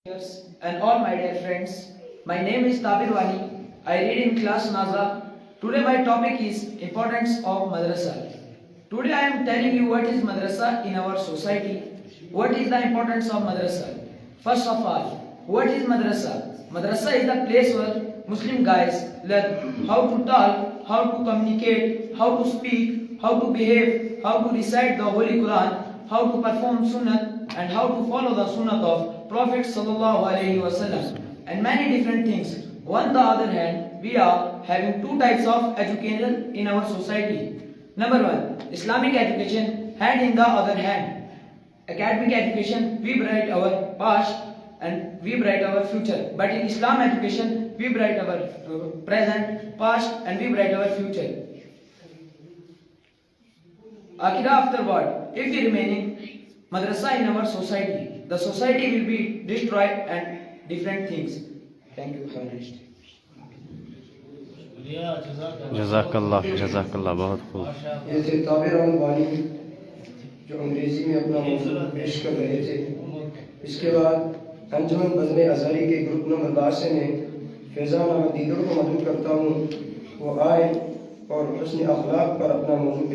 And all my dear friends, my name is Tabir Wani. I read in class Naza. Today my topic is importance of madrasa. Today I am telling you what is madrasa in our society. What is the importance of madrasa? First of all, what is madrasa? Madrasa is the place where Muslim guys learn how to talk, how to communicate, how to speak, how to behave, how to recite the Holy Quran, how to perform sunnah, and how to follow the sunnah of Prophet sallallahu alaihi wasallam, and many different things. On the other hand, we are having two types of education in our society. Number one, Islamic education, and in the other hand, academic education. We write our past and we write our future. But in Islam education, we write our present, past, and we write our future. Akira afterward, if the remaining madrasa in our society, the society will be destroyed and different things. Thank you. Have a nice day. जज़ाकल्लाह बहुत खूब। ये थे ताबिर वानी जो अंग्रेजी में अपना मौजूद पेश कर रहे थे। इसके बाद अंजुमन बज़्म अज़हरी के ग्रुप नंबर 10 से मैं फैज़ान अहमद दीदर को मदद करता हूँ, वो आए और हुस्न अखलाक पर अपना मौजूद